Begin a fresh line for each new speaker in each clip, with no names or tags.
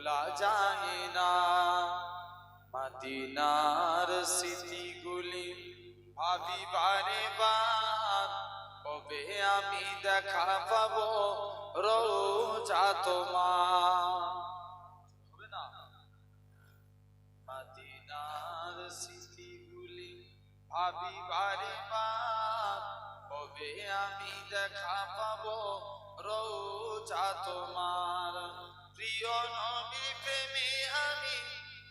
ভোলা যায় না। মদিনার স্মৃতিগুলি ভাবি বারে বার, কবে আমি দেখা পাবো রোজা তোমার। মদিনার স্মৃতিগুলি ভাবি বারে বার, কবে আমি দেখা পাবো রোজা তোমার। প্রিয় নবীর প্রেমে আমি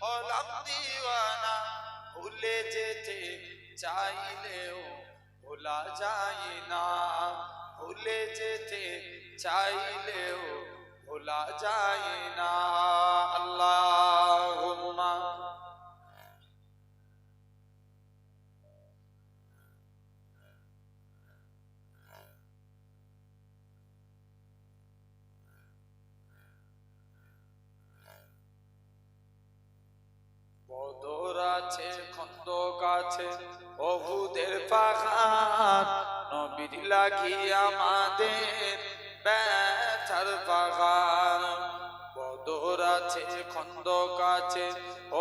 হলাম দিওয়ানা, ভুলে যেতে চাইলেও ভোলা যায় না। ভুলে যেতে চাইলেও ভোলা যায় না। আল্লাহুম্মা বদর আছে, খন্দক আছে, ওহুদের পাহাড়, নবীর লাগি আমাদের ব্যথার পাহাড়। বদর আছে, খন্দক আছে,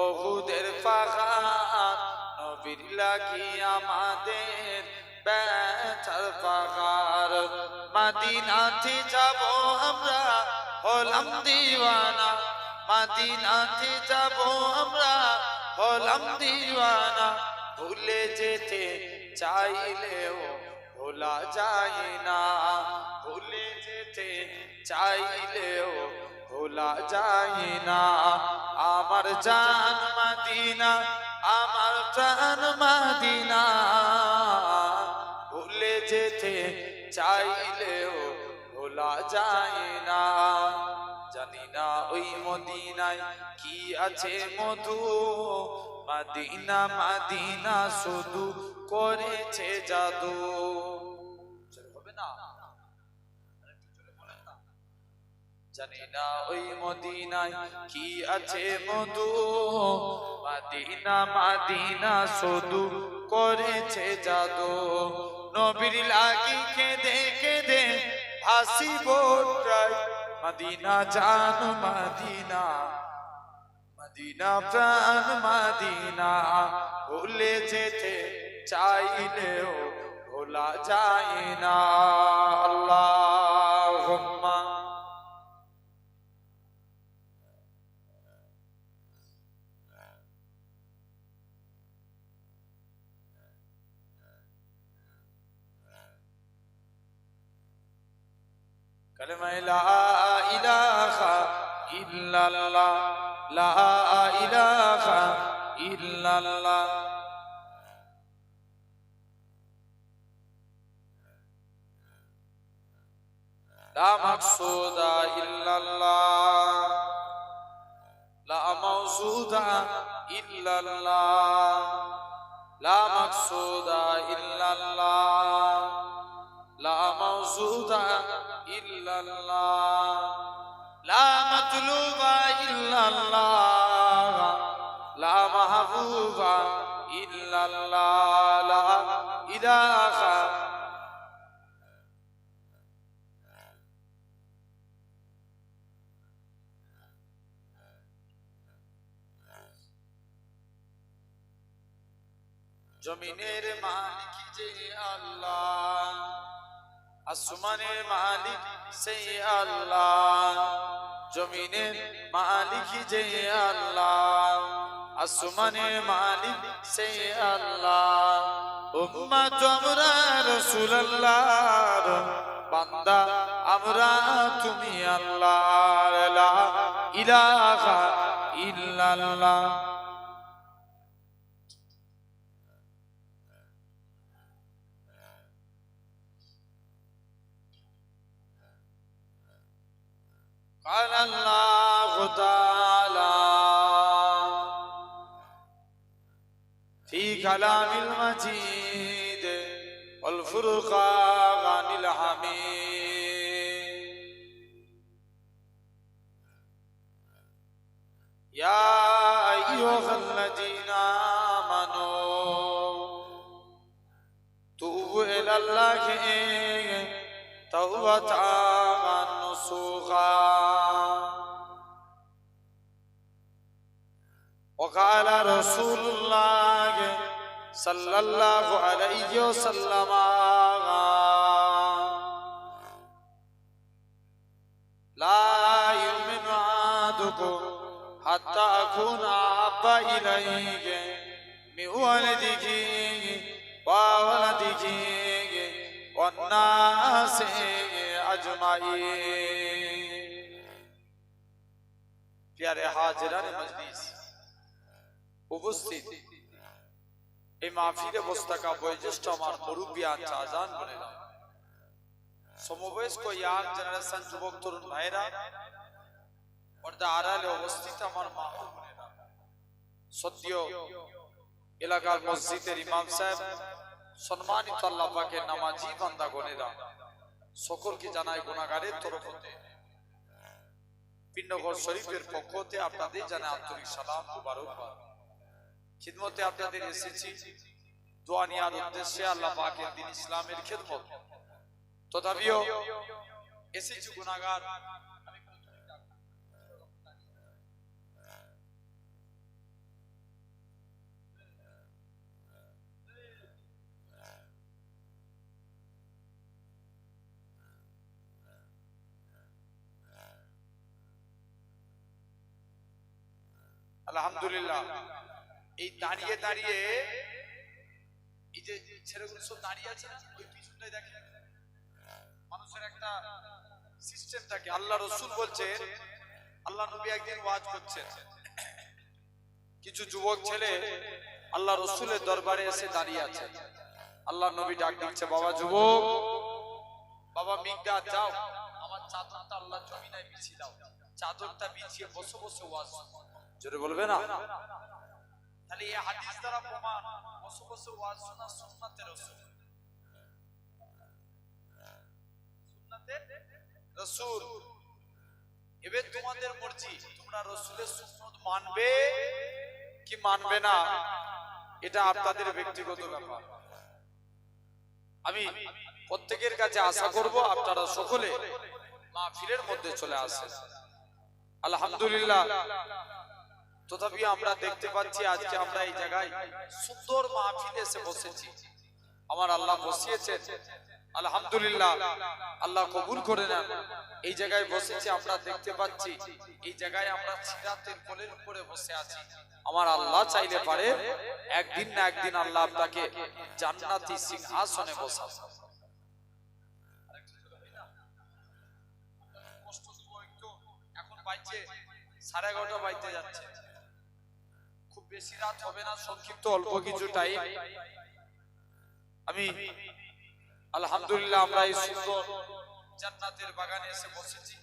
ওহুদের পাহাড়, নবীর লাগি আমাদের ব্যথার পাহাড়। মদিনাতে যাব আমরা হলাম দিওয়ানা, মদিনাতে যাব আমরা হলাম দিওয়ানা। ভুলে যেতে চাইলেও ভোলা যায় না। ভুলে যেতে চাইলেও ভোলা যায় না। আমার জান মদিনা, আমার প্রাণ মদিনা, ভুলে যেতে চাইলেও ভোলা যায় না। জানি না ওই মদিনায় কি আছে মধু, মদিনা মদিনা শুধু করেছে জাদু। হবে না? জানি না ওই মদিনায় কি আছে মধু, মদিনা মদিনা শুধু করেছে জাদু। নবীর লাগি কেঁদে কেঁদে ভাসি বোটাই, মদিনা জান মদিনা, মদিনা প্রাণ মদিনা, ভুলে যেতে চাইলেও ভোলা যায় না। আল্লাহুম্মা কালেমা লা ইলাহা ইল্লাল্লাহ, লা ইলাহা ইল্লাল্লাহ। লা মাকসুদা ইল্লাল্লাহ, লা মাওজুদা ইল্লাল্লাহ, লা মাকসুদা ইল্লাল্লাহ, লা মাওজুদা ইল্লাল্লাহ, লা মাতলুবা ইল্লাল্লাহ, লা মাহবুবা ইল্লাল্লাহ, লা ইলাহা। জমিনের মালিক যে আল্লাহ, আসমানের মালিক সেই আল্লাহ। জমিনের মালিক যে আল্লাহ, আসমানের মালিক সেই আল্লাহ। উম্মত আমরা রাসূলুল্লাহর বান্দা, আমরা তুমি আল্লাহর। লা ইলাহা ইল্লাল্লাহ। قال الله تعالى في كلام المجيد والفرقان الحميد، يا أيها الذين آمنوا توبوا إلى الله توبة نصوحا وقال رسول الله صلى الله عليه وسلم لا يؤمن أحدكم حتى أكون أحب إليه من والده وولده والناس أجمعين প্যারে হাজিরান মজলিস উপস্থিত এই মাহফিলে বসতাকা বয়োজ্যেষ্ঠ আমার মুরব্বিয়ান চাচান বোনেরা সমবয়স্ক ইয়াং জেনারেশন যুবক তরুণ ভাইরা পর্দা আড়ালে অবস্থিত আমার মা ও বোনেরা সত্য এলাকার মসজিদের ইমাম সাহেব সম্মানিত আল্লাহ পাকের নামাজি বান্দা গণেরা সকলকে জানাই গুনাহগারের তরফ হতে পিন্নগর শরীফের পক্ষ হতে আপনাদের জানাই আন্তরিক সালাম মুবারকবাদ খিদমতে আপনাদের এসেছি দোয়া নেওয়ার উদ্দেশ্যে আল্লাহ পাকের দ্বীন ইসলামের খিদমত তথাপিও এসেছি গুনাহগার আলহামদুলিল্লাহ এই দাঁড়িয়ে দাঁড়িয়ে এই যে ছেলেগুলো সব দাঁড়িয়ে আছে ওই পিছনটাই দেখেন মানুষের একটা সিস্টেম থাকে আল্লাহ রাসূল বলছেন আল্লাহ নবী একদিন ওয়াজ করছেন কিছু যুবক ছেলে আল্লাহ রাসূলের দরবারে এসে দাঁড়িয়ে আছে আল্লাহ নবী ডাক দিচ্ছে বাবা যুবক বাবা মিকদাদ যাও আমার চাদরটা আল্লাহ জমিনে বিছিয়ে দাও চাদরটা বিছিয়ে বসে বসে ওয়াজ জোরে বলবে না তাহলে এই হাদিস দ্বারা প্রমাণ বসে বসে ওয়াজ শোনা সুন্নাতে রাসূল সুন্নাতে রাসূল এবে তোমাদের মর্জি তোমরা রাসূলের সুন্নাত মানবে কি মানবে না এটা আপনাদের ব্যক্তিগত ব্যাপার আমি প্রত্যেকের কাছে আশা করব আপনারা সকলে মাহফিলের মধ্যে চলে আসেন আলহামদুলিল্লাহ তথাপি আমরা দেখতে পাচ্ছি আজকে আমরা এই জায়গায় সুন্দর মাহফিলে এসে বসেছি আমার আল্লাহ বসিয়েছেন আলহামদুলিল্লাহ আল্লাহ কবুল করে নেন এই জায়গায় বসেছি আমরা দেখতে পাচ্ছি এই জায়গায় আমরা সিরাতের কোলের উপরে বসে আছি আমার আল্লাহ চাইলে পারে একদিন না একদিন আল্লাহ আপনাকে জান্নাতি সিংহাসনে বসাবে এখন বাইছে 11:30 বাইতে যাচ্ছে খুব বেশি রাত হবে না সংক্ষিপ্ত অল্প কিছু টাইম আমি আলহামদুলিল্লাহ আমরা এই সুন্দর জান্নাতের বাগানে এসে বসেছি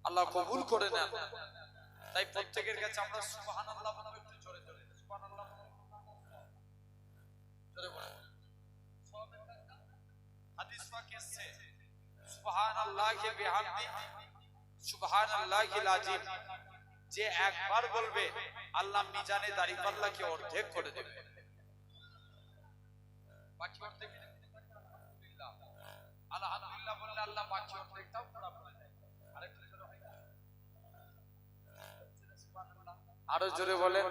আল্লাহ কবুল করে নেন তাই প্রত্যেকের কাছে আমরা সুবহানাল্লাহ বলবো একটু জোরে জোরে সুবহানাল্লাহ জোরে বলো সব হাদিস পাকে আছে সুবহানাল্লাহি বিহামদি সুবহানাল্লাহিল আযীম যে একবার বলবে আল্লাহ মিজানে দাড়িপাল্লাকে অর্ধেক করে দেবে বাকি অর্ধেক আলহামদুলিল্লাহ বললে আল্লাহ বাকি অর্ধেকটাও পুরো করে দেয় আরেকটু জোরে হয় সুবহানাল্লাহ আরো জোরে বলেন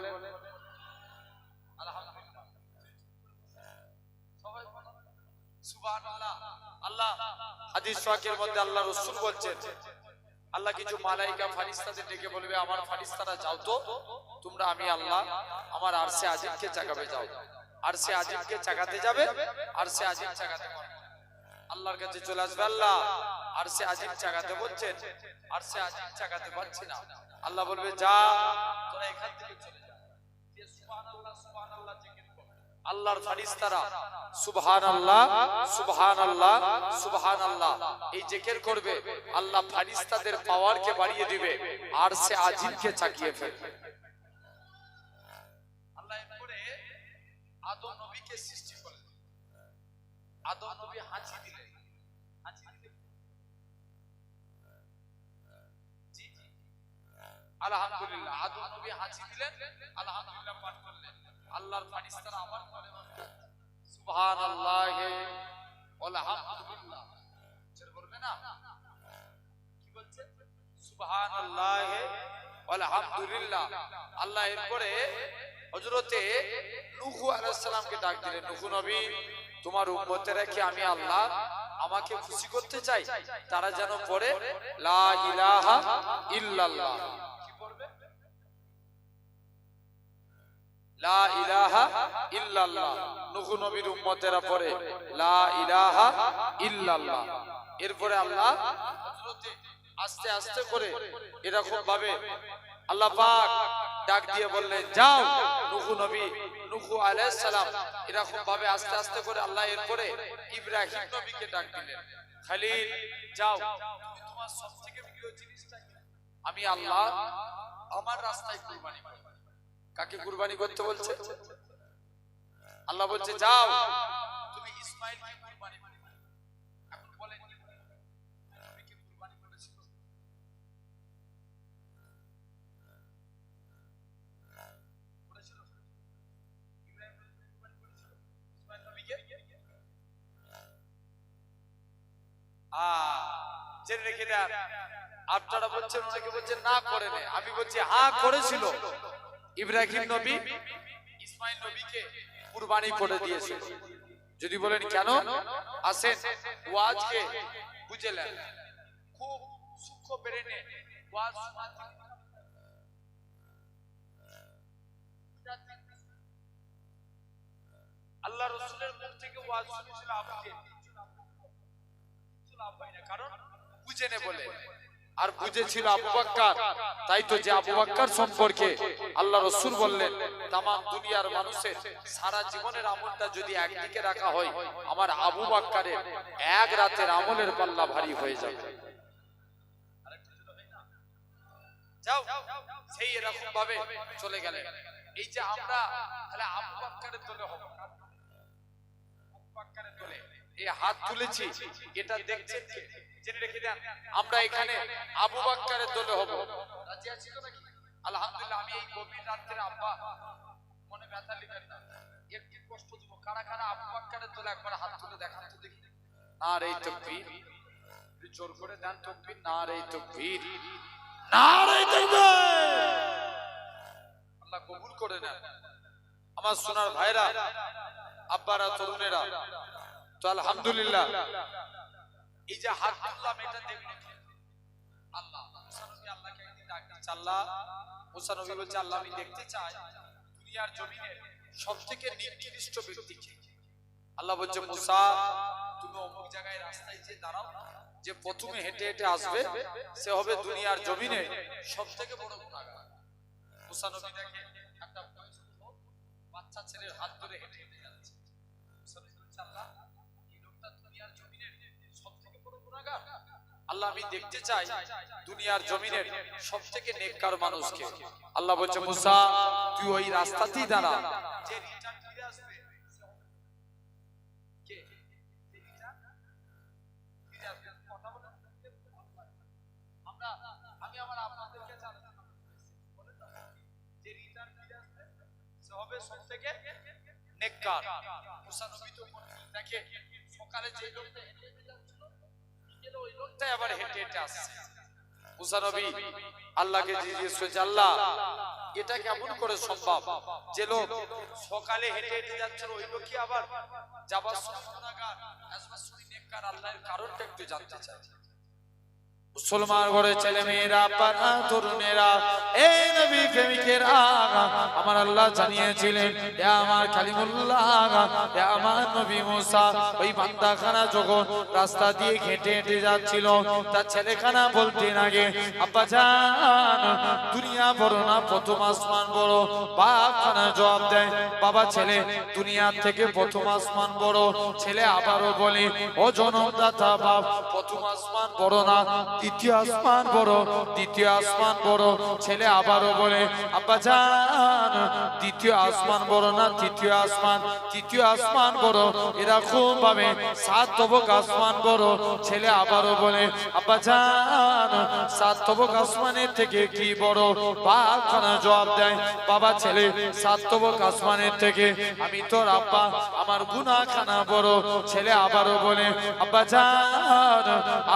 আলহামদুলিল্লাহ সবাই বলেন সুবহানাল্লাহ আল্লাহ হাদিস পাকের মধ্যে আল্লাহ রাসূল বলছেন আল্লাহ কিছু মালাইকা ফেরেশতাদের ডেকে বলবে আমার ফেরেশতারা যাও তো তোমরা আমি আল্লাহ আমার আরশে আজিমকে জাগাবে যাও আরশে আজিমকে জাগাতে যাবে আরশে আজিম জাগাতে পারবে আল্লাহর কাছে চলে আসবে আল্লাহ আরশে আজিম জাগাতে বলছেন আরশে আজিম জাগাতে পারছি না আল্লাহ বলবে যা তোরা এখান থেকে চলে যা যে সুবহানাল্লাহ সুবহানাল্লাহ জিকির কর আল্লাহর ফেরেশতারা সুবহানাল্লাহ সুবহানাল্লাহ সুবহানাল্লাহ এই জিকির করবে আল্লাহ ফেরেশতাদের পাওয়ারকে বাড়িয়ে দিবে আরশে আজিমকে চাকিয়ে ফেলবে আল্লাহ এরপরে আদম নবীকে সৃষ্টি করলেন আদম নবী হাঁচি দিলেন জি আলহামদুলিল্লাহ আদম নবী হাঁচি দিলেন আলহামদুলিল্লাহ পাঠ করলেন আল্লাহর ফেরেশতারা আবার বলে সুবহানাল্লাহি আলহামদুলিল্লাহ সে বলবে না কি বলছে সুবহানাল্লাহি আলহামদুলিল্লাহ আল্লাহ এরপরে হযরতে নূহ আলাইহিস সালামকে ডাক দিলেন, নূহ নবী, তোমার উম্মতেরা কি আমি আল্লাহ আমাকে খুশি করতে চাই, তারা যেন পড়ে লা ইলাহা ইল্লাল্লাহ। কি পড়বে? লা ইলাহা ইল্লাল্লাহ। নূহ নবীর উম্মতেরা পড়ে লা ইলাহা ইল্লাল্লাহ। এরপরে আল্লাহ হযরতে আস্তে আস্তে করে এরকম ভাবে আল্লাহ পাক ডাক দিয়ে বললেন, যাও নূহ নবী, নূহ আলাইহিস সালাম, এরকম ভাবে আস্তে আস্তে করে আল্লাহ এরপরে ইব্রাহিম নবীকে ডাক দিলেন, খলিল যাও, তুমি তোমার সবথেকে প্রিয় জিনিসটা কি? আমি আল্লাহ আমার রাস্তায় কুরবানি করব। কাকে কুরবানি করতে বলছে? আল্লাহ বলছে, যাও তুমি ইসমাঈলকে কুরবানি করো। এখন বলেন, তুমি কি কুরবানি করেছিল? করেছিল? ইব্রাহিম নবী কুরবানি করেছিল ইসমাঈল নবীকে? জেনে রেখে দেন, আপনারা বলছেন, অনেকে বলছেন না করে নেই, আমি বলছি হ্যাঁ করেছিল। ইব্রাহিম নবী ইসমাঈল নবীকে কুরবানি করে দিয়েছিল। যদি বলেন কেন, আসেন ওয়াজকে বুঝে নেন, খুব সূক্ষ্ম ব্রেনে ওয়াজ শোনাতে। আল্লাহ রাসূলের মুখ থেকে ওয়াজ শুনেছিল আবু জেহেল, কারণ বুঝে নে বলে, আর বুঝেছিল আবু বকর। তাই তো যে আবু বকর সম্পর্কে আল্লাহ রাসূল বললেন, তাম দুনিয়ার মানুষের সারা জীবনের আমলটা যদি একদিকে রাখা হয়, আমার আবু বকরের এক রাতের আমলের পাল্লা ভারী হয়ে যাবে। যাও, সেই এরকম ভাবে চলে গেলেন। এই যে আমরা তাহলে আবু বকরের দলে হব, আবু বকরের দলে এই হাত তুলেছি, এটা দেখছেন যে জেনে রেখে দেন, আমরা এখানে আবু বকরের দলে হব। রাজি আছি তো নাকি? আলহামদুলিল্লাহ। আমি এই গভীর রাতে আব্বা মনে ব্যথা লিখেন না, একটু কষ্ট দেব। কারা কারা আবু বকরের দলে একবার হাত তুলে দেখান তো দেখি। নারে তাকবীর, জোর করে দেন তাকবীর, নারে তাকবীর, নারে তাকবীর। আল্লাহ কবুল করে নেন। আমার সোনার ভাইরা, আব্বারা, তরুণেরা, তো আলহামদুলিল্লাহ এই যে হাত তুললাম, এটা দেখবেন আল্লাহ মুসা নবী আল্লাহকে একদিন ডাক দিয়েছে। আল্লাহ, মুসা নবী বলছে, আল্লাহ আমি দেখতে চাই দুনিয়ার জমিনে সবথেকে নিকৃষ্ট ব্যক্তিকে। আল্লাহ বলছে, মুসা তুমি অমুক জায়গায় রাস্তায় যে দাঁড়াও, যে প্রথমে হেঁটে হেঁটে আসবে সে হবে দুনিয়ার জমিনে সবথেকে বড় গুনাহগার। মুসা নবী দেখে একটা বয়স্ক লোক বাচ্চা ছেলের হাত ধরে হেঁটে হেঁটে যাচ্ছে। মুসা নবী বলছে, আল্লাহ এই লোকটা দুনিয়ার জমিনের সবথেকে বড় গুনাহগার। আল্লাহ আমি দেখতে চাই দুনিয়ার জমিনের সবথেকে নেককার মানুষকে। আল্লাহ বলছে, মুসা তুই ওই রাস্তাতেই দাঁড়া, যে রিটার্ন ফিরে আসবে কে? যে রিটার্ন ফিরে আসবে। কথা বলে আমরা, আমি আমার আপনাদেরকে জানাতে বলে দাও, যে রিটার্ন ফিরে আসবে সে হবে সবথেকে নেককার। মুসা নবী তো দেখে সকালে যে লোকটা হেঁটে হেঁটে যাচ্ছিল, বিকেলে ওই লোকটাই আবার হেঁটে হেঁটে আসছে। মুসা নবী আল্লাহকে জিজ্ঞেস করেছে, আল্লাহ এটা কেমন করে সম্ভব যে লোক সকালে হেঁটে হেঁটে যাচ্ছিল, ওই লোকই আবার যাবার সময় গুনাহগার, আসবার সময় নেককার? আল্লাহর কারণটা একটু জানতে চাই। মুসলমান ঘরে ছেলে মেয়েরা, পাড়া তরুণেরা, এই নবী প্রেমিকেরা, আমার আল্লাহ জানিয়েছিলেন, এ আমার কালিমুল্লাহ, এ আমার নবী মুসা, ওই বান্দাখানা যখন রাস্তা দিয়ে হেঁটে হেঁটে যাচ্ছিল, তার ছেলেখানা বলতে লাগে, আব্বা জান দুনিয়া বড় না প্রথম আসমান বড়? বাপ খানা জবাব দেয়, বাবা ছেলে দুনিয়ার থেকে প্রথম আসমান বড়। ছেলে আবারও বলে, ও জনমদাতা বাপ, প্রথম আসমান বড় না দ্বিতীয় আসমান বড়? দ্বিতীয় আসমান বড়। ছেলে আবারও বলে, আব্বা জান দ্বিতীয় আসমান বড় না তৃতীয় আসমান? তৃতীয় আসমান বড়। এরকম ভাবে 7 তবক আসমান বড়। ছেলে আবারও বলে, আব্বা জান 7 তবক আসমানের থেকে কি বড়? বাপ খানা জবাব দেয়, বাবা ছেলে 7 তবক আসমানের থেকে আমি তোর আব্বা, আমার গুনাহখানা বড়। ছেলে আবারও বলে, আব্বা জান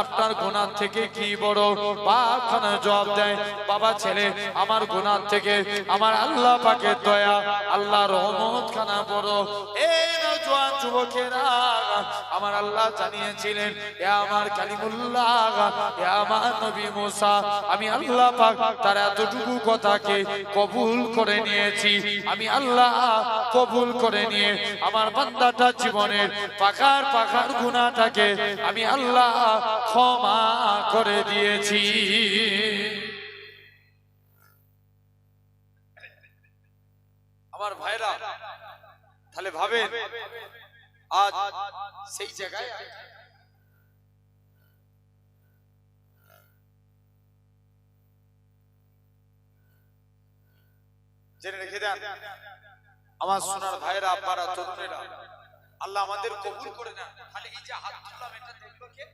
আপনার গুনাহ থেকে কি বড়? বাপ খানা জবাব দেয়, বাবা ছেলে আমার গুনাহ থেকে আমার আল্লাহ পাকের দয়া আল্লাহর রহমত খানা বড়। এই নওজোয়ান যুবকেরা আমার আল্লাহ জানিয়েছিলেন, এ আমার কালিমুল্লাহ, এ আমার নবী মুসা, আমি আল্লাহ পাক তার এতটুকু কথাকে কবুল করে নিয়েছি। আমি আল্লাহ কবুল করে নিয়ে আমার বান্দাটা জীবনের পাখার পাখার গুনাহটাকে আমি আল্লাহ ক্ষমা করে দিয়েছি। আমার ভাইরা তাহলে ভাবেন আজ সেই জায়গায় জেনে রেখে দেন আমার সোনার ভাইরা, আপনারা তরুণেরা, আল্লাহ আমাদের কবুল করে নেন। তাহলে এই যে হাত তুললাম এটা দেখলো কে?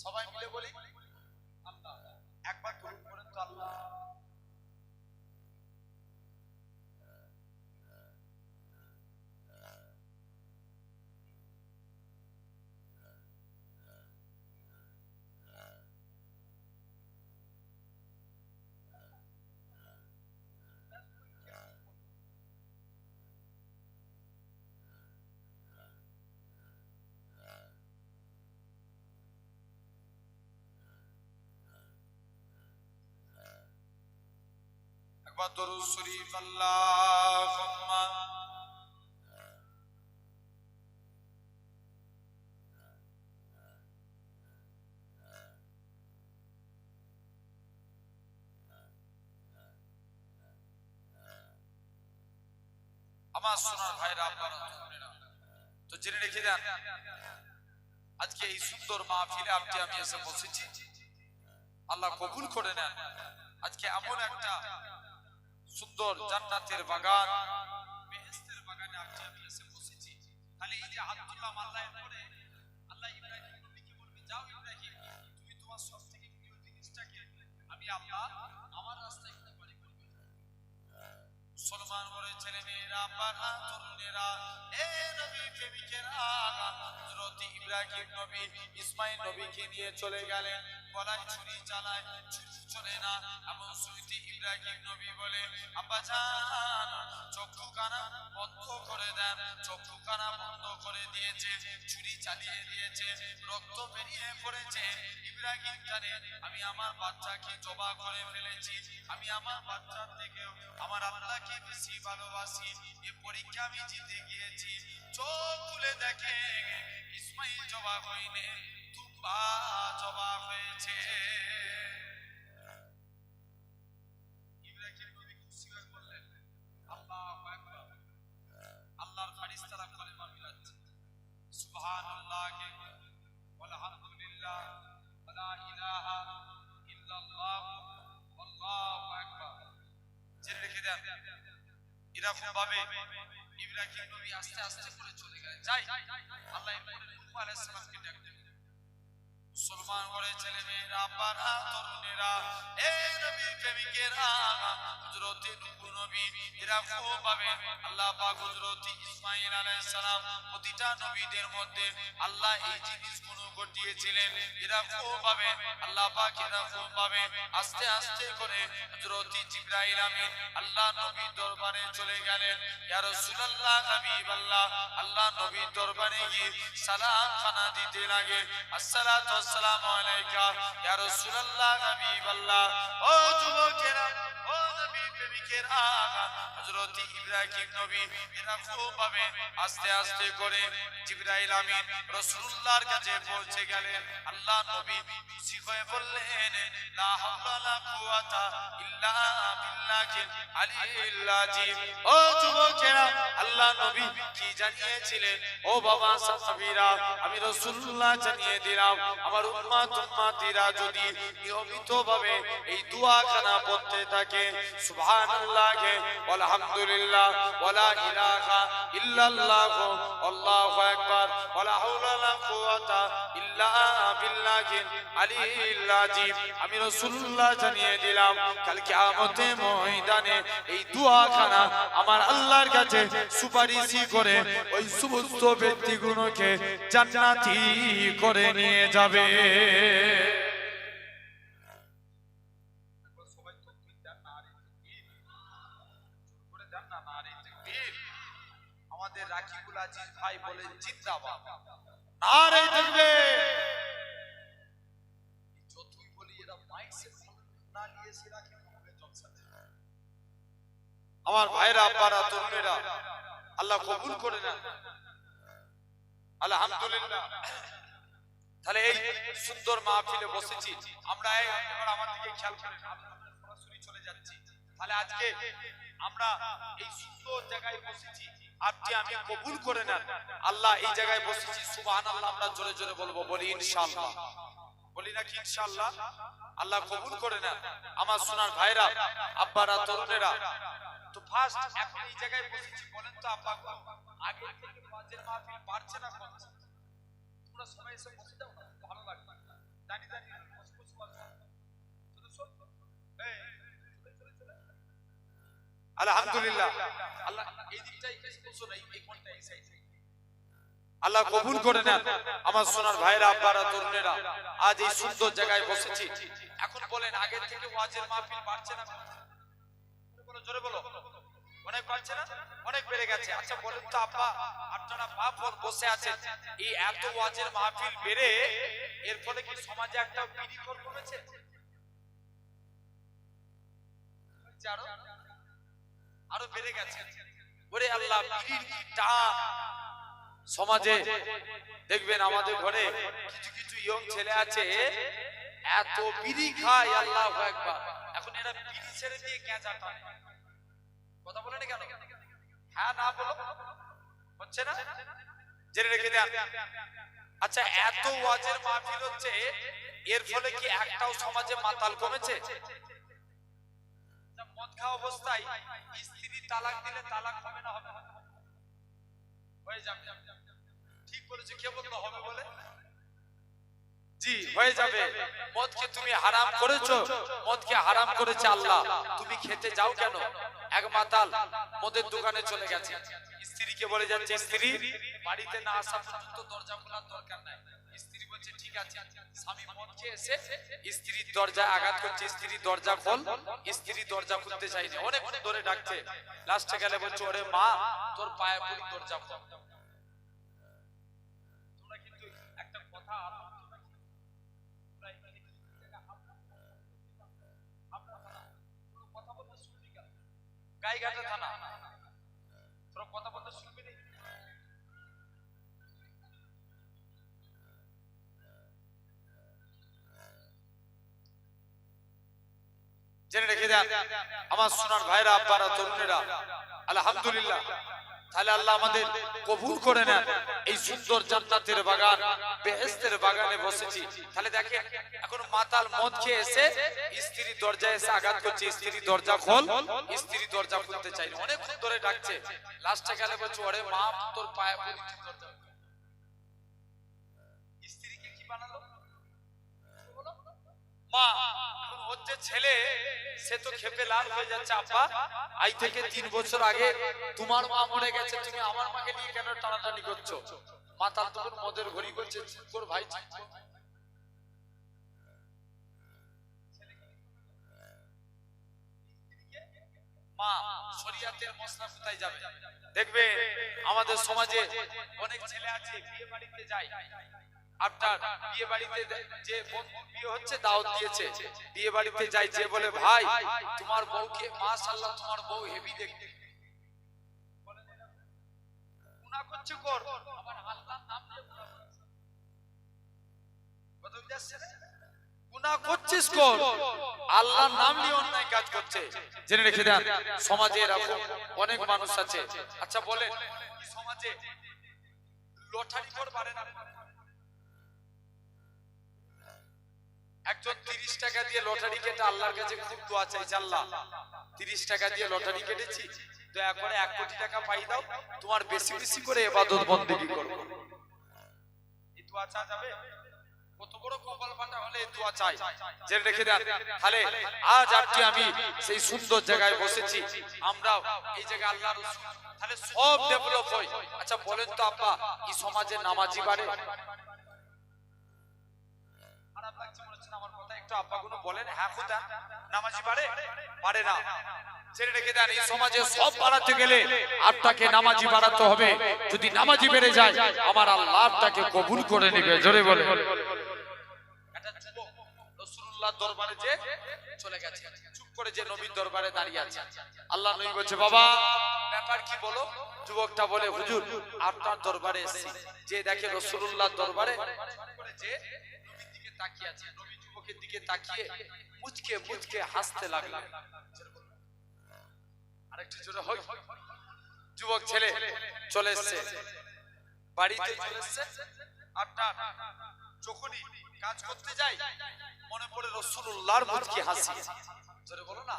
সবাই মিলে বলি আল্লাহ। একবার কবুল করেন তো আল্লাহ। একবার দরুদ শরীফ আল্লাহুম্মা আমার সোনার ভাইরা, আপনারা তো জেনে রেখে দেন আজকে এই সুন্দর মাহফিলে আপনি আমি এসে বসেছি, আল্লাহ কবুল করে নেন। আজকে এমন একটা সুন্দর জান্নাতের বাগান, বেহেশতের বাগানে আপনি আমি এসে বসেছি। তাহলে এই যে আব্দুল্লাহ আল্লাহর পরে আল্লাহ ইব্রাহিম নবীকে বলবে, যাও ইব্রাহিম, তুমি তোমার সবথেকে প্রিয় জিনিসটাকে আমি আল্লাহ আমার রাস্তায় কি করে করবে। মুসলমান বলে ছেলে মেয়েরা, পাড়া তরুণেরা, এ নবী প্রেমিকেরা, হযরত ইব্রাহিম নবী ইসমাইল নবীকে নিয়ে চলে গেলেন। গলায় ছুরি চালায়, ছুরি চলে না, এমন সুইটি ইব্রাহিম নবী বলে, আব্বা জান চক্ষু কানা বন্ধ করে দেন। চক্ষু কানা বন্ধ করে দিয়েছে, ছুরি চালিয়ে দিয়েছে, রক্ত বেরিয়ে পড়েছে। ইব্রাহিম জানে আমি আমার বাচ্চাকে জবা করে ফেলেছি, আমি আমার বাচ্চার থেকেও আমার আল্লাহকে বেশি ভালোবাসি। এ পরীক্ষা আমি জিতে গিয়েছি। চোখ খুলে দেখে ইসমাইল জবা হয়নি, তুবা জবা হয়েছে। ইব্রাহিম নবী খুশি হয়ে বললেন, আল্লাহু আকবার। আল্লাহর ফেরেশতারা কলেমা মিলাচ্ছে, সুবহানাল্লাহ আলহামদুলিল্লাহ ওয়া লা ইলাহা ইল্লাল্লাহ আল্লাহু আকবার। জেনে রেখে দেন এরকম ভাবে ইব্রাহিম নবী আস্তে আস্তে করে চলে গেলেন। যাই আল্লাহ ইব্রাহিম আলাইহিস সালামকে ডাকলেন। মুসলমান ঘরে ছেলে মেয়েরা, পাড়া তরুণেরা, এ নবী প্রেমিকেরা, হযরত নূহ নবী এরকম ভাবে আল্লাহ পাক হযরত ইসমাঈল আলাইহিস সালাম প্রতিটা নবীদের মধ্যে আল্লাহ এই জিনিসগুলো ঘটিয়েছিলেন। এরকম ভাবে আল্লাহ পাক এরকম ভাবে আস্তে আস্তে করে হযরত জিবরাইল আমিন আল্লাহ নবীর দরবারে চলে গেলেন। ইয়া রাসূলুল্লাহ হাবিবাল্লাহ, আল্লাহ নবীর দরবারে গিয়ে সালাম খানা দিতে লাগে। আসসালাতু আসসালামু আলাইকা ইয়া রাসূলুল্লাহ হাবিবাল্লাহ। ও যুবকেরা, ও নবী প্রেমিকেরা, হযরত ইব্রাহিম নবী এরকম ভাবে আস্তে আস্তে করে জিবরাইল আমিন রাসূলুল্লাহর কাছে পৌঁছে গেলেন। আল্লাহ নবী খুশি হয়ে বললেন, লা হাওলা লা কুওয়াতা ইল্লা বিল্লাহিল আলিয়্যিল আযীম। ও যুবকেরা, আল্লাহ নবী কি জানিয়েছিলেন? ও বাবা সাহাবীরা, আমি রাসূলুল্লাহ জানিয়ে দিলাম, আমার উম্মত উম্মতিরা যদি নিয়মিতভাবে এই দোয়াখানা পড়তে থাকে, সুবহানাল্লাহ আলহামদুলিল্লাহ ওয়ালা ইলাহা ইল্লাল্লাহ আল্লাহু আকবার ওয়ালা হাওলা ওয়ালা কুওয়াতা ইল্লা বিল্লাহিল আলিয়্যিল আযীম। আমি রাসূলুল্লাহ জানিয়ে দিলাম কাল কিয়ামতের ময়দানে এই দোয়াখানা আমার আল্লাহর কাছে সুপারিশ করে ওই সমস্ত ব্যক্তিগুলোকে জান্নাতি করে নিয়ে যাবে। আমাদের রাকিবুল আজিজ ভাই বলেন জিন্দাবাদ, নারে তাকবীর। যতই বলি এরা মাইক সে না নিয়েছে রাকিব হবে জলসা। আমার ভাইরা আব্বারা তরুণেরা আল্লাহ কবুল করে নেন আলহামদুলিল্লাহ। তাহলে এই সুন্দর মাহফিলে বসেছি আমরা, এবার আমার দিকে খেয়াল করেন, সরাসরি চলে যাচ্ছি। তাহলে আজকে আমরা এই সুন্দর জায়গায় বসেছি, আপনি আমি কবুল করে নেন আল্লাহ। এই জায়গায় বসেছি সুবহানাল্লাহ আমরা জোরে জোরে বলবো, বলি ইনশাআল্লাহ, বলি নাকি ইনশাআল্লাহ। আল্লাহ কবুল করে নেন আমার সোনার ভাইরা আব্বারা তরুণেরা। তো ফার্স্ট এখন এই জায়গায় বসেছি, বলেন তো আব্বা আগে থেকে ওয়াজের মাহফিল বাড়ছে না কমছে? তোমরা সবাই এসে বসে যাও না, ভালো লাগবে। জানি জানি বসে বসে আলহামদুলিল্লাহ। আল্লাহ এই দিকটাই বেশি বসো না, এই কোণটা এই সাইডে। আল্লাহ কবুল করে নেন আমার সোনার ভাইরা আব্বারা তরুণেরা। আজ এই সুন্দর জায়গায় বসেছি। এখন বলেন আগে থেকে ওয়াজের মাহফিল বাড়ছে না? বলো জোরে বলো। অনেক বাড়ছে না? অনেক বেড়ে গেছে। আচ্ছা বলেন তো আব্বা, আপনারা বাপ বসে আছেন, এই এত ওয়াজের মাহফিল বেড়ে এর ফলে কি সমাজে একটা বিড়িখোর কমেছে? আরো বেড়ে গেছে। ওরে আল্লাহ, বিড়ির কি টান সমাজে। দেখবেন আমাদের ঘরে কিছু কিছু ইয়ং ছেলে আছে এত বিড়ি খায়, আল্লাহু আকবার। এখন এরা বিড়ি ছেড়ে দিয়ে কেঁচা টানে। কথা বলে না কেন? হ্যাঁ না বলো, হচ্ছে না? জেনে রেখে দেন। আচ্ছা এত ওয়াজের মাহফিল হচ্ছে, এর ফলে কি একটাও সমাজে মাতাল কমেছে? মদ খাওয়া অবস্থায় স্ত্রী তালাক দিলে তালাক হবে না? হবে হয়ে যাবে। ঠিক বলেছে, কে বললো হবে বলে? জি হয়ে যাবে। মদকে তুমি হারাম করেছো, মদকে হারাম করেছে আল্লাহ, তুমি খেতে যাও কেন? এক মাতাল মদের দোকানে চলে গেছে, স্ত্রীকে বলে যাচ্ছে স্ত্রী বাড়িতে না আসা পর্যন্ত দরজা খোলার দরকার নাই। স্ত্রী বলছে ঠিক আছে। স্বামী মদ খেয়ে এসে স্ত্রীর দরজায় আঘাত করছে, স্ত্রী দরজা খোল, স্ত্রী দরজা খুলতে চাইছে, অনেক ধরে ডাকছে। লাস্টে গেলে বলছে ওরে মা তোর পায়ে পড়ি দরজা খোল। তোমরা কিন্তু একটা কথা গাইঘাটা থানা, তোরা কথা বলতে শুনবি না? জেনে রেখে দেন আমার সোনার ভাইরা আব্বারা তরুণেরা আলহামদুলিল্লাহ। তাহলে আল্লাহ আমাদের কবুল করে নেন এই সুন্দর জান্নাতের বাগান, বেহেশতের বাগানে বসেছি। তাহলে দেখেন এখন মাতাল মদ খেয়ে এসে স্ত্রীর দরজায় এসে আঘাত করছে, স্ত্রী দরজা খোল, স্ত্রী দরজা খুলতে চাইনি, অনেকক্ষণ ধরে ডাকছে। লাস্টে গেলে বলছে ওরে মা তোর পায়ে পড়ি দরজা। স্ত্রীকে কি বানালো? মা। এখন ওর যে ছেলে সে তো খেপে লাল হয়ে যাচ্ছে, আব্বা আজ থেকে 3 বছর আগে তোমার মা মরে গেছে, তুমি আমার মাকে নিয়ে কেন টানাটানি করছো? মাতাল তখন মদের ঘড়ি করছে, চুপ কর ভাই। মা শরিয়াতের মশলা কোথায় যাবে? দেখবে আমাদের সমাজে অনেক ছেলে আছে বিয়ে বাড়িতে যায়, আপনার বিয়ে বাড়িতে যে বিয়ে হচ্ছে দাওয়াত দিয়েছে, বিয়ে বাড়িতে যাই, যে বলে ভাই তোমার বউকে মাশাআল্লাহ তোমার বউ হেভি দেখতে, গুনাহ করছে কর, আবার আল্লাহর নাম দিয়ে গুনাহ করছে। কথা বুঝাচ্ছে না? গুনাহ করছিস কর, আল্লাহর নাম নিয়ে অন্যায় কাজ করছে। জেনে রেখে দেন সমাজে এরকম অনেক মানুষ আছে। আচ্ছা বলেন এই সমাজে লটারি কর পারে না? একজন 30 টাকা দিয়ে লটারি কেটে আল্লাহর কাছে খুব দোয়া চাইছে, আল্লাহ 30 টাকা দিয়ে লটারি কেটেছি, দয়া করে 1 কোটি টাকা পাই দাও, তোমার বেশি বেশি করে ইবাদত বندگی করব। এই দোয়া চা যাবে? কত বড় কপাল ফাটা হলে এই দোয়া চাই, জেনে রেখে দেন। তাহলে আজ আপনি আমি সেই সুন্দর জায়গায় বসেছি, আমরাও এই জায়গায় আল্লাহ রাসূল, তাহলে সব ডেভেলপ হয়। আচ্ছা বলেন তো আপা, এই সমাজে নামাজি বাড়ে? খারাপ লাগছে মনে হচ্ছে আমার কথা, একটু আপা গুলো বলেন হ্যাঁ খুদা নামাজি বাড়ে? বাড়ে না। জেনে রেখে দেন, এই সমাজে সব বাড়াতে গেলে আপনাকে নামাজি বাড়াতে হবে। যদি নামাজি বেড়ে যায় আমার আল্লাহ আপনাকে কবুল করে নেবে। জোরে বলে। একটা যুবক রাসূলুল্লাহর দরবারে যে চলে গেছে, চুপ করে যে নবীর দরবারে দাঁড়িয়ে আছে। আল্লাহ নবী বলছে বাবা ব্যাপার কি বলো? যুবকটা বলে হুজুর আপনার দরবারে এসেছি। যে দেখে রাসূলুল্লাহর দরবারে চুপ করে যে নবীর দিকে তাকিয়ে আছে, নবী যুবকের দিকে তাকিয়ে মুচকে মুচকে হাসতে লাগলো। আরেকটু জোরে হয়। যুবক ছেলে চলে এসেছে, বাড়িতে চলে এসেছে। আপনার যখনই কাজ করতে যায় মনে পড়ে রাসূলুল্লাহর মুচকি হাসি। জোরে বলো না।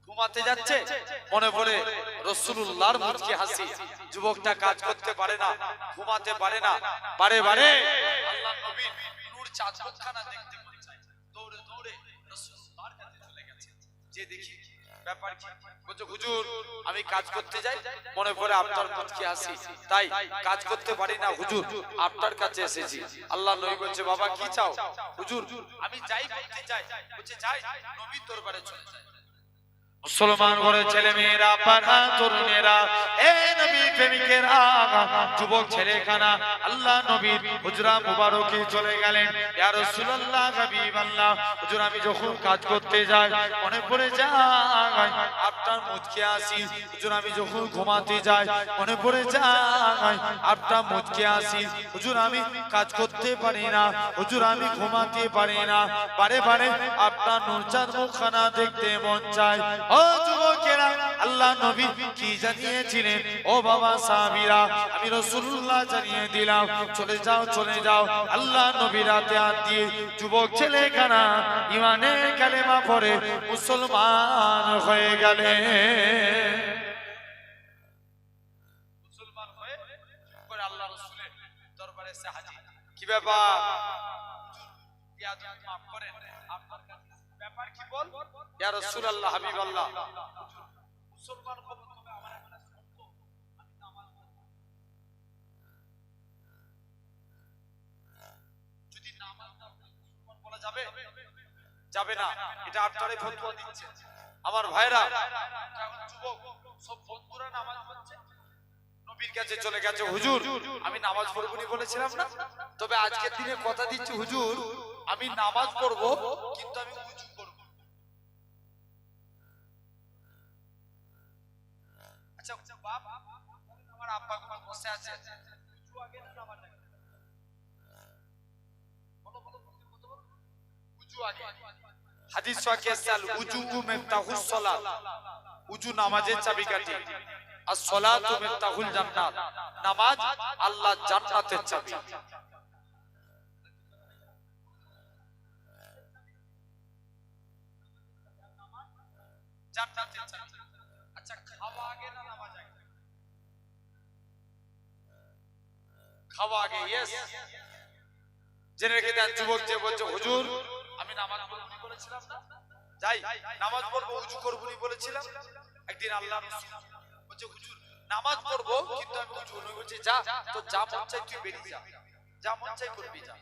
ঘুমাতে যাচ্ছে মনে পড়ে রাসূলুল্লাহর মুচকি হাসি। যুবকটা কাজ করতে পারে না, ঘুমাতে পারে না, বারে বারে আল্লাহর নবীর নূর চাঁদ মুখখানা দেখতে মন চায়। দৌড়ে দৌড়ে রাসূলুল্লাহর কাছে চলে গেছে। যে দেখি ব্যাপার কি? বলছে হুজুর আমি কাজ করতে যাই মনে পড়ে আপনার মুচকি হাসি, তাই কাজ করতে পারি না হুজুর, আপনার কাছে এসেছি। আল্লাহ নবী বলছে বাবা কি চাও? হুজুর আমি যাই করতে চাই। বলছে যাই, নবীর দরবারে চলে যাই। মুসলমান ঘরে ছেলে মেয়েরা, পাড়া তরুণেরা, এ নবী প্রেমিকেরা, যুবক ছেলেখানা আল্লাহ নবীর হুজরা মুবারকে চলে গেলেন। ইয়া রাসূলুল্লাহ হাবিবাল্লাহ, হুজুর আমি যখন কাজ করতে যাই মনে পড়ে যায় আপনার মুচকি হাসি। হুজুর আমি যখন ঘুমাতে যাই মনে পড়ে যায় আপনার মুচকি হাসি। হুজুর আমি কাজ করতে পারি না, হুজুর আমি ঘুমাতে পারি না, বারে বারে আপনার নূর চাঁদ মুখখানা দেখতে মন চায়। ও যুবকেরা আল্লাহ নবী কি জানিয়েছিলেন? ও বাবা সাহাবীরা আমি রাসূলুল্লাহ জানিয়ে দিলাম, চলে যাও চলে যাও। আল্লাহ নবী রাতে হাত দিয়ে যুবক ছেলেখানা ঈমানের কালেমা পড়ে মুসলমান হয়ে গেলেন। মুসলমান হয়ে পরে আল্লাহ রাসূলের দরবারে এসে হাজির। কি ব্যাপার? ইয়াদ মাফ করেন, আপনার কাছে ব্যাপার কি বল? ইয়া রাসূলুল্লাহ হাবিবাল্লাহ, মুসলমান হব তবে আমার একটা শর্ত, আমি নামাজ পড়ব। যদি নামাজ না পড়ি মুসলমান বলা যাবে? যাবে না। এটা আপনারাই ফতোয়া দিচ্ছেন আমার ভাইরা। এখন যুবক সব বন্ধুরা নামাজ পড়ছে, নবীর কাছে চলে গেছে। হুজুর আমি নামাজ পড়ব নি বলেছিলাম না, তবে আজকের দিনে কথা দিচ্ছি হুজুর আমি নামাজ পড়ব কিন্তু আমি উযু করব। আচ্ছা বাপ আমার আব্বা কোন বসে আছে, উযু আগে না নামাজ আগে? বলো বলো বলো, উযু আগে। হাদিস ওয়াকে সাল উযু মিফতাহুস সালাত, উযু নামাজের চাবিকাঠি। আর সালাতু মিফতাহুল জান্নাত, নামাজ আল্লাহ জান্নাতের চাবি। জান্নাতের চাবি। আচ্ছা খাওয়া আগে না নামাজ আগে? খাওয়া আগে। ইয়েস, জেনে রেখে দেন যুবক যে বলছে হুজুর আমি নামাজ পড়বো বলেছিলাম না, যাই নামাজ পড়বো উযু করবো বলেছিলাম। একদিন আল্লাহ রাসূল বলছে হুজুর নামাজ পড়বো কিন্তু আমি উযু করব। বলছে যা তো যা মন চাই তুই বেরিয়ে যা, যা মন চাই করবি যা।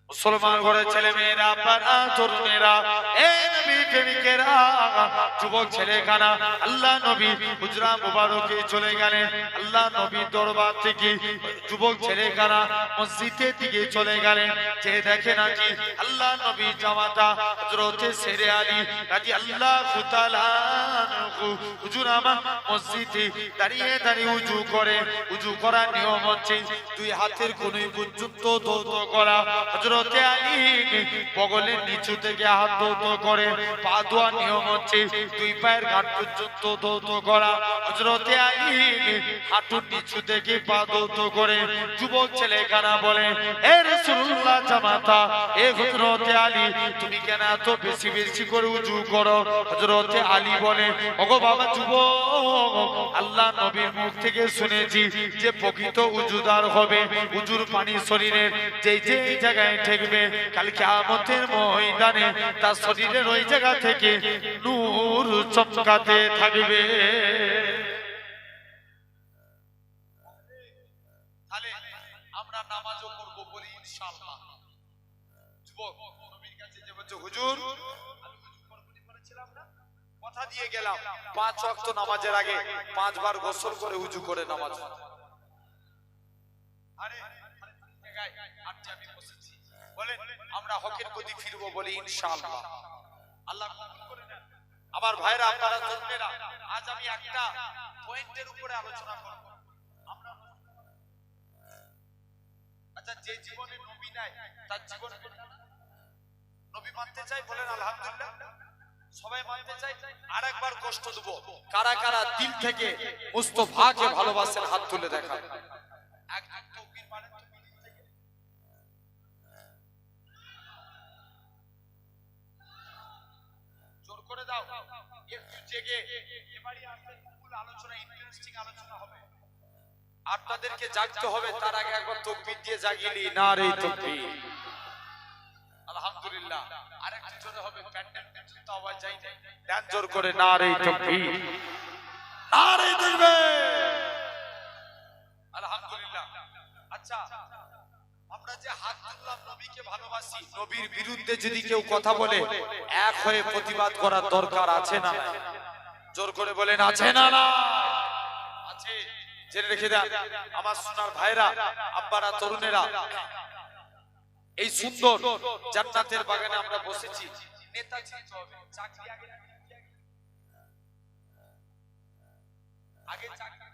মুসলমান ঘরে ছেলে মেয়েরা, পাড়া তরুণেরা, এ নবী প্রেমিকেরা, যুবক ছেলেখানা আল্লাহ নবী হুজরা মুবারকে চলে গেলেন। আল্লাহ নবীর দরবার থেকে যুবক ছেলেখানা মসজিদের দিকে চলে গেলেন। যে দেখে নাকি আল্লাহ নবীর জামাতা হযরতে শেরে আলী রাদিয়াল্লাহু তাআলা আনহু হুজুর আমার মসজিদে দাঁড়িয়ে দাঁড়িয়ে উযু করে। উযু করার নিয়ম হচ্ছে দুই হাতের কোণে পর্যন্ত দৌত করা। হযরত হযরতে আলী বগলের নিচু থেকে হাত ধৌত করে, পা ধোয়ার নিয়ম হচ্ছে দুই পায়ের ঘাট পর্যন্ত ধৌত করা। হযরতে আলী হাঁটুর নিচু থেকে পা ধৌত করে যুবক ছেলেখানা বলে, এ রাসূলুল্লাহ জামাতা, এ হযরতে আলী তুমি কেন এত বেশি বেশি করে উজু করো? হযরতে আলী বলে, ওগো বাবা যুবক, আল্লাহ নবীর মুখ থেকে শুনেছি যে প্রকৃত উজুদার হবে, উজুর পানি শরীরের যেই যেই জায়গায় ঠেকবে কাল কিয়ামতের ময়দানে তার শরীরের ওই জায়গা থেকে নূর চমকাতে থাকবে। তাহলে আমরা নামাজও করব বলি ইনশাআল্লাহ। যুবক নবীর কাছে যে বলছে, হুজুর আমি উজু করবনি বলেছিলাম না, কথা দিয়ে গেলাম 5 ওয়াক্ত নামাজের আগে 5 বার গোসল করে উজু করে নামাজ। আরে আজকে আমি বসেছি, বলেন আমরা হকের প্রতি ফিরবো বলি ইনশাআল্লাহ। আল্লাহ কবুল করে নেন। আমার ভাইরা, আপনারা তরুণেরা, আজ আমি একটা পয়েন্টের উপরে আলোচনা করব। আমরা আচ্ছা, যে জীবনে নবী নাই তার জীবন নবী মানতে চাই, বলেন আলহামদুলিল্লাহ। সবাই মানতে চাই। আরেকবার কষ্ট দেব, কারা কারা দিল থেকে মুস্তাফাকে ভালোবাসেন হাত তুলে দেখান। একজন তাকবীর মানেন তো দিল থেকে। জোর করে দাও, একটু জেগে এবারে আসলে ফুল আলোচনা, ইন্টারেস্টিং আলোচনা হবে। আপনাদেরকে জাগতে হবে, তার আগে একবার তাকবীর দিয়ে জাগিলি, নারে তাকবীর, আলহামদুলিল্লাহ। আরেকটু জোরে হবে, প্যান্ডেল পর্যন্ত আওয়াজ যায় না, ডান জোর করে নারে তাকবীর, নারে তাকবীর, আলহামদুলিল্লাহ। আচ্ছা, আমরা যে হাত তুললাম নবীকে ভালোবাসি, নবীর বিরুদ্ধে যদি কেউ কথা বলে এক হয়ে প্রতিবাদ করার দরকার আছে না? জোর করে বলেন আছে না? না আছে। জেনে রেখে দেন আমার সোনার ভাইরা, আব্বারা, তরুণেরা, এই সুন্দর জান্নাতের বাগানে আমরা বসেছি। নেতা চিনতে হবে, চাকরি আগে আগে চাকরি।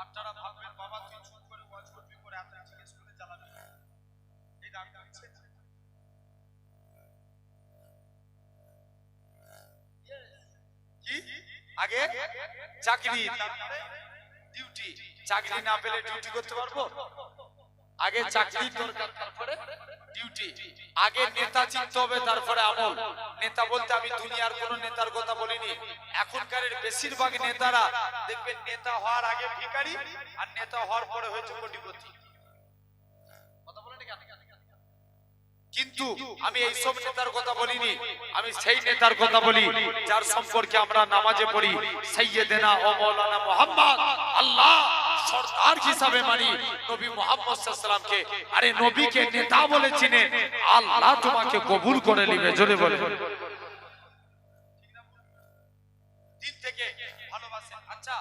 আপনারা ভাববেন বাবা তুই চুপ করে ওয়াজ করবি করে এত জিজ্ঞেস করে চালাবি, এই দাম দিচ্ছে কি? আগে চাকরি, তারপরে ডিউটি। চাকরি না পেলে ডিউটি করতে পারবো? আগে চাকরির দরকার, তারপরে ডিউটি। আগে নেতা চিনতে হবে, তারপরে আমল। নেতা বলতে আমি দুনিয়ার কোন নেতার কথা বলিনি। এখনকার বেশিরভাগ নেতারা দেখবেন নেতা হওয়ার আগে ভিখারি, আর নেতা হওয়ার পরে হয়েছে কোটিপতি। কথা বলেন কেন? কিন্তু আমি এই সব নেতার কথা বলিনি, আমি সেই নেতার কথা বলি যার সম্পর্কে আমরা নামাজে পড়ি, সাইয়্যিদানা ও মাওলানা মুহাম্মদ আল্লাহ সরদার হিসাবে মানি নবী মুহাম্মদ সাল্লাল্লাহু আলাইহি সাল্লামকে। আরে নবীকে নেতা বলে চিনে, আল্লাহ তোমাকে কবুল করে নেবে। জোরে বলে দিল থেকে ভালোবাসেন। আচ্ছা,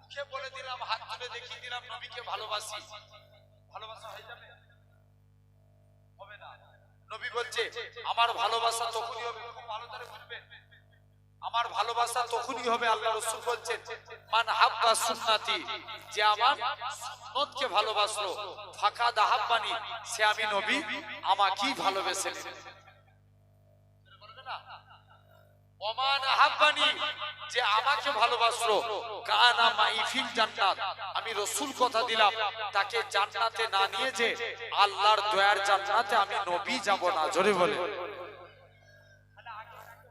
মুখে বলে দিলাম, হাত তুলে দেখিয়ে দিলাম নবীকে ভালোবাসি, ভালোবাসা হয়ে যাবে? হবে না। নবী বলছে আমার ভালোবাসা তখনই হবে, খুব ভালো করে বুঝবেন, আমার ভালোবাসা তখনই হবে। আল্লাহ রাসূল বলছেন মান হাব্বা সুন্নতি, যে আমার সুন্নতকে ভালোবাসলো, ফাকাদ আহাব্বানি, সে আমি নবী আমাকেই ভালোবেসে নেবে। বলবে না ওমান আহাব্বানি, যে আমাকে ভালোবাসলো, কানা মাই ফিল জান্নাত, আমি রাসূল কথা দিলাম তাকে জান্নাতে না নিয়ে যে আল্লাহর দয়ার জান্নাতে আমি নবী যাব না। জোরে বলে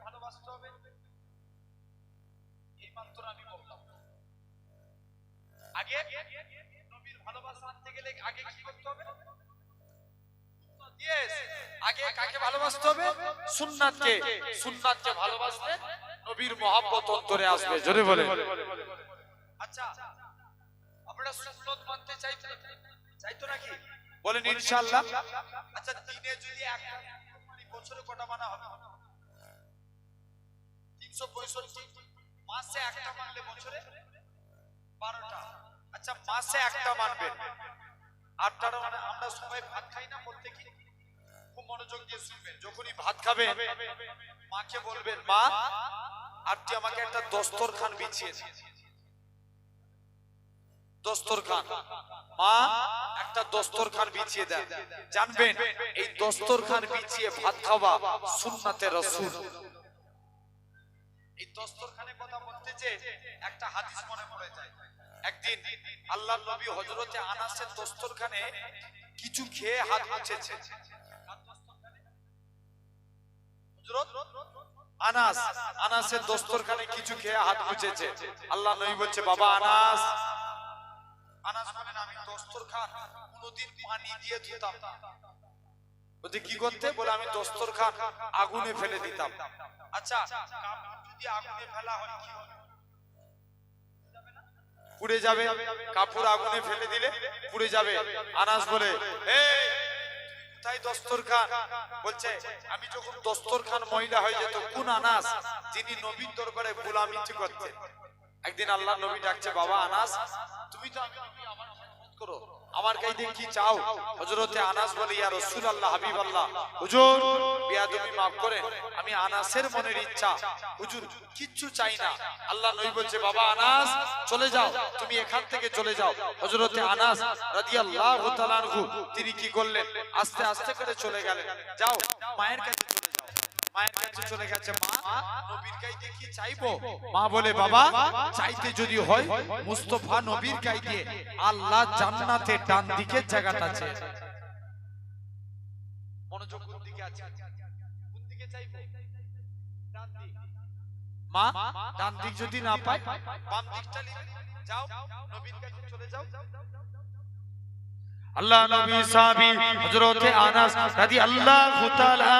ভালোবাসতে হবে। এই মাত্র আমি বললাম, আগে নবীর ভালোবাসা আনতে গেলে আগে কি করতে হবে? আগে কাকে ভালোবাসতে হবে? সুন্নাতকে। সুন্নাতকে ভালোবাসলে নবীর মহব্বত অন্তরে আসবে। জোরে বলে আচ্ছা, আপনারা সুন্নাত মানতে চাইতো নাকি? বলেন ইনশাআল্লাহ। আচ্ছা, দিনে যদি একটা মানে বছরে কটা মানা হবে? 365। মাসে একটা মানলে বছরে 12টা। আচ্ছা, মাসে একটা মানবেন, 8টা মানে আমরা সবাই ভাত খাই না প্রত্যেকই? খুব মনোযোগ দিয়ে শুনবেন। যখনই ভাত খাবেন মাকে বলবেন, মা আপনি আমাকে একটা দস্তরখান বিছিয়ে দিন। দস্তরখান, মা একটা দস্তরখান বিছিয়ে দেন। জানবেন এই দস্তরখান বিছিয়ে ভাত খাওয়া সুন্নাতে রাসূল। এই দস্তরখানে কথা বলতে যে একটা হাদিস মনে পড়ে যায়। একদিন আল্লাহর নবী হযরতে আনাসের দস্তরখানে কিছু খেয়ে হাত মুছেছে। আনাসের দস্তরখানে কিছু খেয়ে হাত মুছেছে। আল্লাহ নবী বলছে, বাবা আনাস। আনাস বলেন, আমি দস্তরখান কোনদিন পানি দিয়ে ধুতাম না। বলতে কি করতে? বলে আমি দস্তরখান আগুনে ফেলে দিতাম। আচ্ছা, কাপড় যদি আগুনে ফেলা হয় কি হবে? পুড়ে যাবে। কাপড় আগুনে ফেলে দিলে পুড়ে যাবে। আনাস বলে, এই তাই দস্তরখান। বলছে, আমি যখন দস্তরখান ময়লা হয়ে যেত, কোন আনাস যিনি নবীর দরবারে গোলামি করতেন। একদিন আল্লাহ নবী ডাকছে, বাবা আনাস, তুমি তো আমি নবী, আমার খেদমত করো, আমার কাছে কি চাও? হযরতে আনাস বলে, ইয়া রাসূলুল্লাহ, হাবিবাল্লাহ, হুজুর বেয়াদবি maaf করেন, আমি আনাসের মনের ইচ্ছা, হুজুর কিচ্ছু চাই না। আল্লাহ নবী বলছে, বাবা আনাস চলে যাও, তুমি এখান থেকে চলে যাও। হযরতে আনাস রাদিয়াল্লাহু তাআলা আনহু তিনি কি করলেন? আস্তে আস্তে করে চলে গেলেন। যাও মায়ের কাছে চলে যাও। মায়ের কাছে চলে গেছে। মা, নবীর কাছে কি চাইবো? মা বলে, বাবা চাইতে যদি হয় মুস্তাফা নবীর কাছে আল্লাহ জান্নাতে ডান দিকের জায়গাটা আছে। মনোযোগ কোন দিকে আছে? কোন দিকে চাইবো? ডান দিক। মা ডান দিক যদি না পায় বাম দিকটা নিবে। যাও নবীর কাছে চলে যাও। আল্লাহ নবী সাহাবী হযরতে আনাস রাদিয়াল্লাহু তাআলা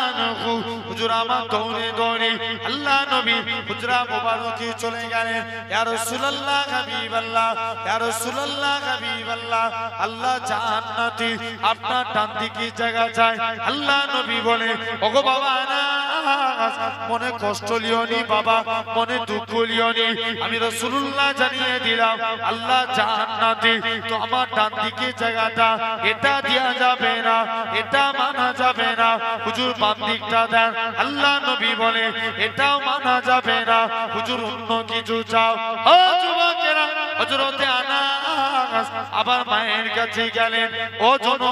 আনহু হুজুর আমার দৌড়ে দৌড়ে আল্লাহ নবী হুজরা মুবারকে চলে গেলেন। ইয়া রাসূলুল্লাহ, হাবিবাল্লাহ, ইয়া রাসূলুল্লাহ, হাবিবাল্লাহ, আল্লাহ জান্নাতে আপনার ডান দিকে জায়গা চাই। আল্লাহ নবী বলে, ওগো বাবা আনাস, মনে কষ্ট লিওনি বাবা, মনে দুঃখ লিওনি, আমি রাসূলুল্লাহ জানিয়ে দিলাম আল্লাহ জান্নাতে তো আমার ডান দিকে জায়গা এটা দেয়া যাবে না, এটা মানা যাবে না, হুজুর বাম দিকটা দেন। আল্লাহ নবী বলে, এটাও মানা যাবে না, হুজুর অন্য কিছু চাও। ও যুবকেরা, হযরতে আনাস আবার মায়ের কাছে গেলেন। ও জন